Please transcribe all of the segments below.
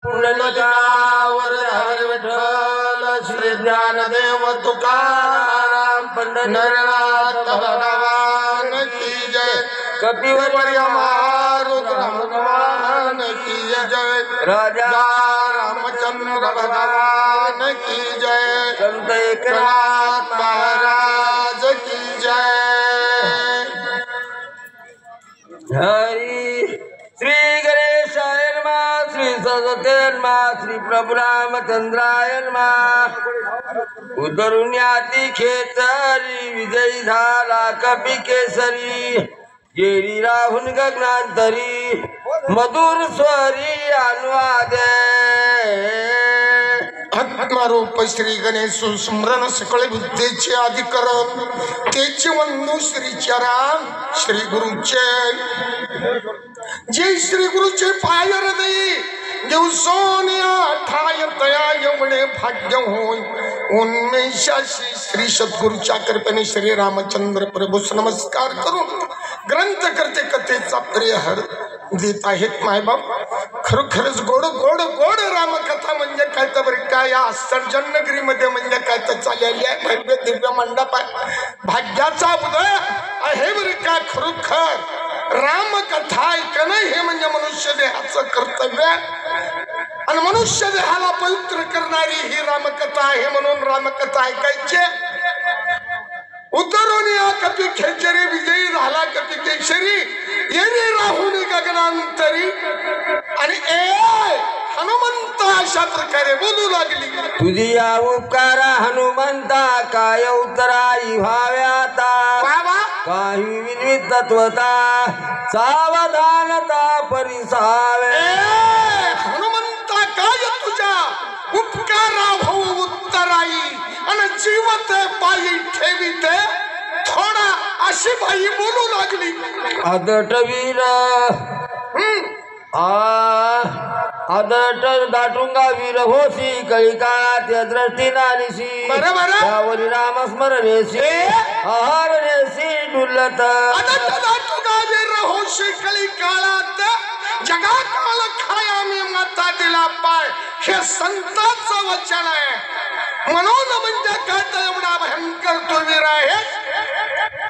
पुंडलिकावर हरी विठ्ठल श्री ज्ञानदेव तुकाराम पंढरीनाथ भगवान की जय कपिवर मारुत भगवान की जय राजा रामचंद्र भगवान की जय संत एकनाथ महाराज की जय। हरी श्री गणेशाय नमः, श्री सरस्वती नमः, श्री प्रभु रामचंद्राय नमः। उतरून याती खेचरी विजयी झाला कपी केसरी, गेली राहून गगनांतरी मधुर स्वरी अनुवादे। आत्मारूप श्री गणेश स्मरण सकळ बुद्धीचे अधिकरण, तेचे वंदू श्री चरण श्री गुरुचे। जे श्री गुरुचे पाय हृदयी दिवसोनिया ठाय तया एवढे भाग्य होय। उन्मेषाशी श्री सद्गुरूच्या कृपेने श्री रामचंद्र प्रभूस नमस्कार करून ग्रंथ करते कथेचा प्रियहर देत आहेत मायबाप। खरोखरच गोड गोड गोड रामकथा म्हणजे काय तर बरं काय, या सर्जन नगरी मध्ये म्हणजे काय तर चाललेली आहे भव्य दिव्य मंडप आहे, भाग्याचा उदय आहे बरं का। खरोखर रामकथा ऐकणं हे म्हणजे मनुष्य देहाचं कर्तव्य आणि मनुष्य देहाला पवित्र करणारी ही रामकथा आहे, म्हणून रामकथा ऐकायची। उतरून या कपी खेचरी विजयी झाला कपी केशरी, येणे राहून गगनांतरी आणि हनुमंत अशा प्रकारे बोलू लागली। तुझी या उपकार हनुमंता काय उतराई व्हाव्याता, काही विविध तत्वता सावधानता परिसावे। हनुमंता काय तुझ्या उपकारा भाऊ उत्तराई आणि जीवत पायी ठेवीते थोडा अशी बाई बोलू लागली। आदट वीर आदट दाटुंगा वीर होशी कळिका त्या दृष्टी नानिशी त्यावरी राम स्मरणेशी आहारणेशी डुलत। आदट दाटुंगा वीर होशी कळिकाळात जगा काळ खाया मी माता दिला पाय, हे संतांचं वचन आहे। म्हणून म्हणजे काय तर एवढा भयंकर तू वीर आहेस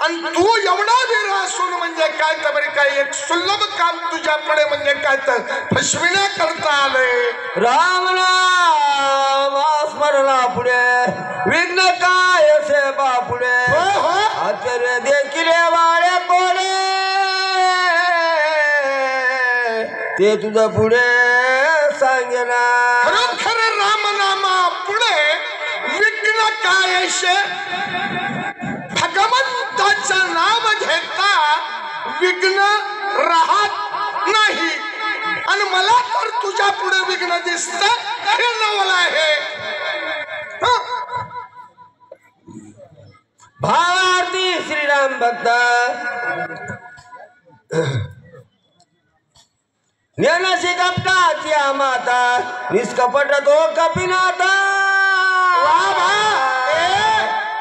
आणि तू एवढा वीर असून म्हणजे काय तर बरे काय एक सुलभ काम तुझ्या पुढे म्हणजे काय तर फसविण्या करता आले। राम नाम स्मरणा पुढे विघ्न काय सेवा पुढे आचार्य देखील वाड्या कोडे, ते तुझं पुढे सांगेना। खरं राम नामा पुढे विघ्न काय भगवंताचं नाव घेता विघ्न राहत नाही आणि मला तर तुझ्या पुढे विघ्न दिसत हे नवल आहे। भारती श्रीराम भक्त ज्ञानाशी कपटाची माता निष्कपट तो कपिनाथा।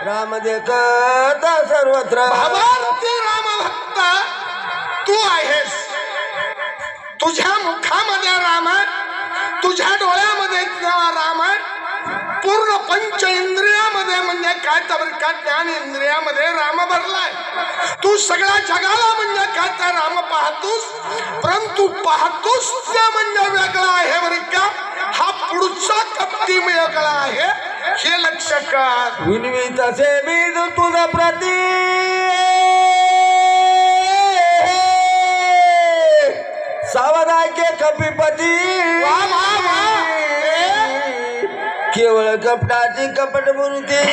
राम देखत सर्वत्र भावार्थी राम भक्त तू आहेस, तुझ्या मुखामध्ये राम, तुझ्या डोळ्यामध्ये राम, पूर्ण पंच इंद्रियामध्ये म्हणजे काय तर का ज्ञान इंद्रियामध्ये राम भरलाय। तू सगळ्या जगाला म्हणजे काय तर राम पाहतोस, परंतु पाहतोस ते म्हणजे वेगळा आहे बरं का, हा पुढचा कपटी वेगळा आहे हे लक्ष कर। विनवीत से मी तुझा प्रती सावधाय के कपीपती, केवळ कपटाची कपट मूर्ती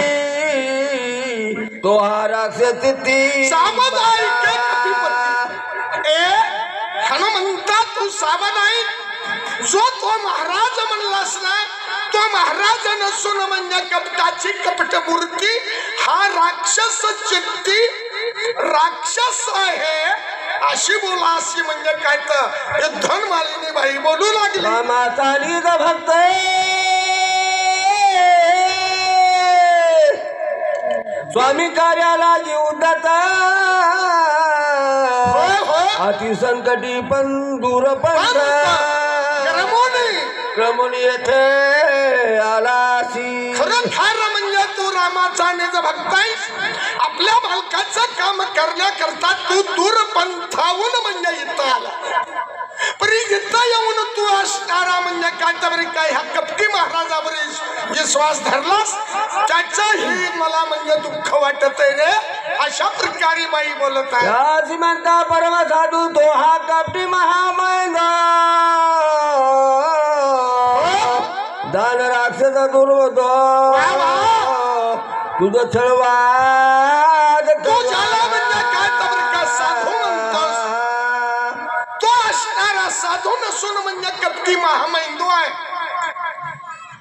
तो हा राक्षस ती सावधाय के कपीपती। हनुमंता तू सावधाय, जो तो महाराज म्हणलास ना तो महाराज नसून म्हणजे कपटाची कपट मूर्ती हा राक्षस चित्ती राक्षस आहे अशी बोला। अशी म्हणजे काय तर धनमालिनी बाई बोलू लागली। माताली भक्त स्वामी कार्याला जीव दाता, अति संकटी पण दूर पडता। रमुनी येथे आलासी खरं खरं म्हणजे तू रामाचा निज भक्त आहेस. आपल्या मालकाचं काम करण्याकरता तू दूर पंथावून म्हणजे इथं आला. परी इथं येऊन तू असणारा म्हणजे काय तर काय ह्या कपटी महाराजावर विश्वास धरलास त्याचंही मला म्हणजे दुःख वाटत आहे रे. अशा प्रकारे बाई बोलत आहे. म्हणता परम साधू तो हा कपटी महामंद दान राक्षस दुर्वध तुझं छळवाद तू झाला म्हणजे काय तर का साधू म्हणतोस. तो असणारा साधू नसून म्हणजे कपटी महामैंदू आहे.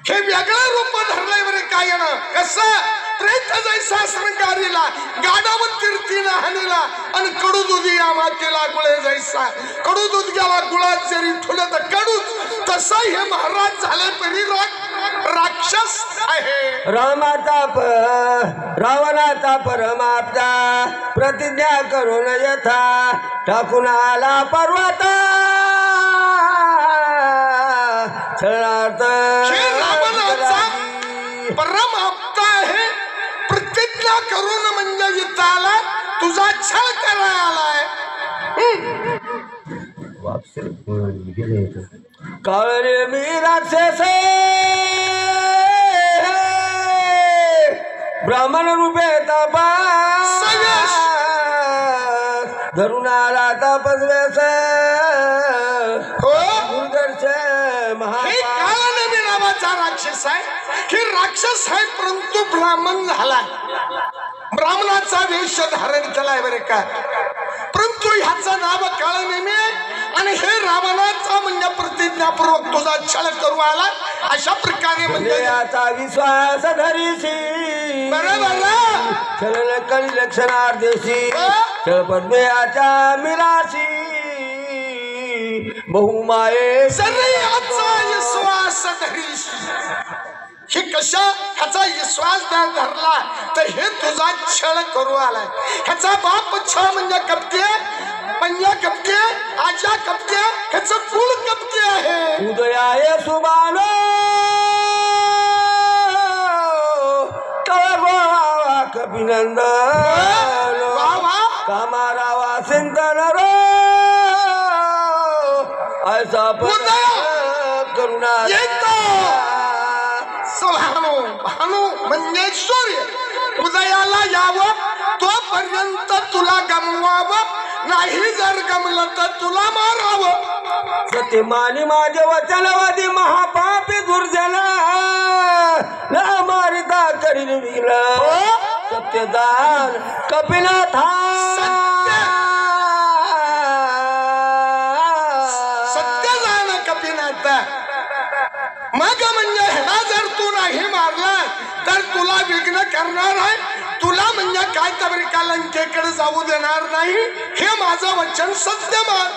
हे वेगळं रूप धरलंय बरे काय ना कसं प्रेत जैसा श्रंगारीला गाडावर तीर्थीला हानीला आणि कडू दूध यामा केला गुळे जैसा कडू दूध गेला गुळात जरी ठुलं तर कडूच तसा हे महाराज झाले परी राक्षस आहे. रावणाचा परमाप्ता प्रतिज्ञा करून यथा टाकून आला पर्वत परमाप्ता आहे. प्रतिज्ञा करून म्हणजे इथं आला तुझा छळ करायला आलाय. काळे मी राक्षस ब्राह्मण रूपे तपास धरून आला तपस्वेस राक्षस आहे की राक्षस आहे परंतु ब्राह्मण झाला. ब्राह्मणाचा वेश धारण केलाय बरे का. परंतु ह्याचं नाव काळ नेहमी आणि हे रावणाचा म्हणजे प्रतिज्ञापूर्वक तुझा छळ करू आला. अशा प्रकारे म्हणजे याचा विश्वास धरीशी बरोबर छळ कली लक्षणार्देशी छळ पद्मयाच्या मिराशी बहुमाये याचा विश्वास धरीशी. हे कशा ह्याचा विश्वास धरला तर हे तुझा छळ करू आलाय. ह्याचा बाप छळ म्हणजे कपटे पंजा कपटे आजा कपटे ह्याचं कुळ कपटे आहे. उदयाय सुबानो तळवा कपिनंद कामारावा सिंधन रो ऐसा करुणा भानु म्हणजे सूर्य उदयाला यावं तोपर्यंत तुला गमवावं नाही जर गमलं तर तुला मारावं. सत्य मानी माझे वचनवादी महापापी दुर्जन न मारिता करील वीर सत्यदान कपिनाथा सत्यदान कपिनाथा. मग म्हणजे ह्याला जर तू नाही मारला तर तुला विघ्न करणार आहे. तुला म्हणजे काय तर का लंकेकडे जाऊ देणार नाही. हे माझं वचन सत्य मान.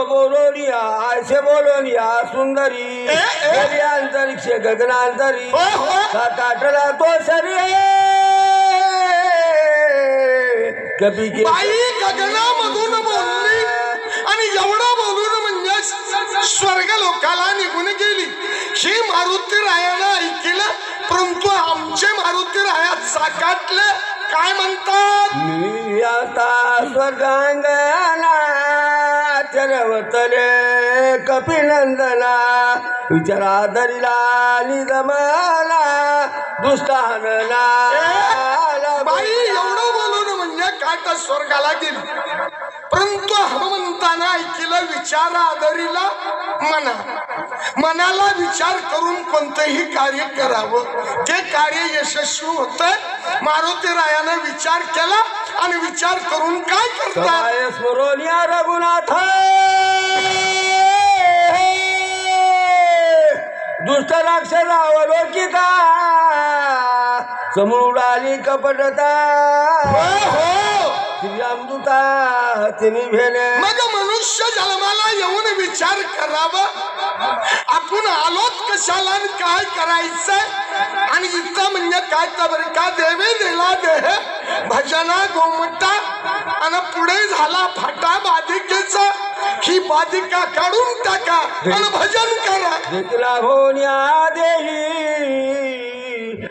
बोलोनिया ऐसे बोलोनिया सुंदरी अंतरिक्ष गगनांतरी काटला तो शरीर कभी बाई गगनामधून बोलली आणि एवढं बोलून म्हणजे स्वर्ग लोकाला निघून गेली. ही मारुती रायानं ऐकलं परंतु आमचे मारुती रायात साकाटले. काय म्हणतात मी आता स्वर्गांगना चरवतले कपिनंदना विचारा धरिला निदमला दुष्टानला. बाई एवढं बोलून म्हणजे काय तर स्वर्गाला गेली परंतु हनुमंतानं ऐकलं विचार आदरीला मनाला विचार करून कोणतेही कार्य करावं ते कार्य यशस्वी होतं. मारुती रायानं विचार केला आणि विचार करून काय करतात स्मरोनिया रघुनाथ दुष्ट राक्षस अवलोकिता समोर उडाली कपटता श्रीरामदूता तिने भेले. मग मनुष्य जन्माला येऊन विचार करावा आपण आलोत कशाला काय करायचं आणि इथं म्हणजे काय तर का देवे दिला देह भजना गोमटा आणि पुढे झाला फाटा बाधिकेचा. ही बाधिका काढून टाका आणि भजन करा. देखला होण्या देही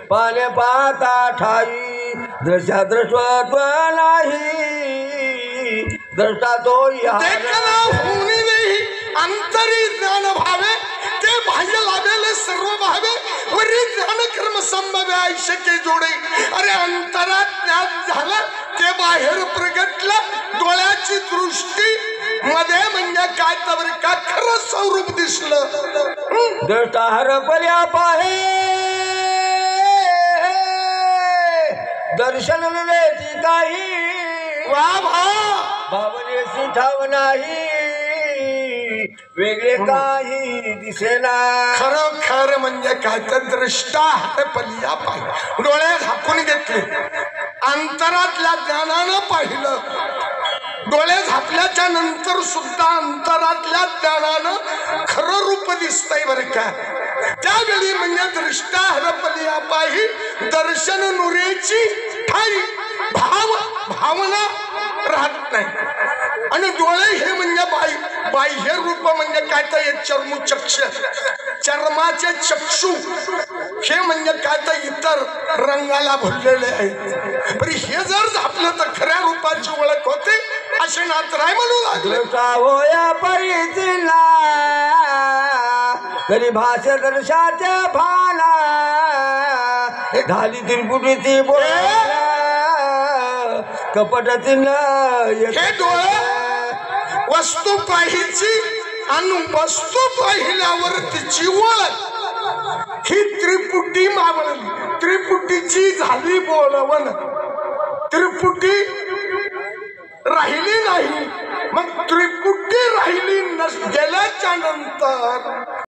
पाने पाता ठाई दृश्या दृश्वत्व नाही दृष्टा तो देखना होणी नाही अंतरी ज्ञान भावे ते बाह्य लाभेले सर्व भावे वरी ज्ञान कर्म संभवे आयुष्य के जोडे. अरे अंतरात ज्ञान झालं ते बाहेर प्रगटलं डोळ्याची दृष्टी मध्ये म्हणजे काय तर का खरं स्वरूप दिसलं. दृष्टा हरपल्या पाहे दर्शन लेती काही वा भा भावनेची ठाव नाही वेगळे काही दिसेना. खरोखर म्हणजे काय तर दृष्टा हरपल्या पाहिजे डोळे झाकून घेतले अंतरातल्या ज्ञानानं पाहिलं. डोळे झाकल्याच्या नंतर सुद्धा अंतरातल्या ज्ञानानं खरं रूप दिसतंय बरं का. त्यावेळी म्हणजे दृष्टा हरपल्या पाही दर्शन नुरेची ठाई भावना राहत नाही. आणि डोळे हे म्हणजे बाह्य रूप म्हणजे काय तर चर्मचक्ष चर्माचे चक्षु हे म्हणजे काय तर इतर रंगाला भरलेले आहेत. पण हे जर झापलं तर खऱ्या रूपाची ओळख होते असे नाथराय म्हणू लागले. होया परिचिला तरी भाष्य दर्शाच्या भाना झाली त्रिपुटीची बोला कपटाची हे डोळे वस्तू पाहिची आणि वस्तू पाहिल्यावर तिची ओळख ही त्रिपुटी मावळली. त्रिपुटीची झाली बोलवण त्रिपुटी राहिली नाही. मग त्रिपुटी राहिली गेल्याच्या नंतर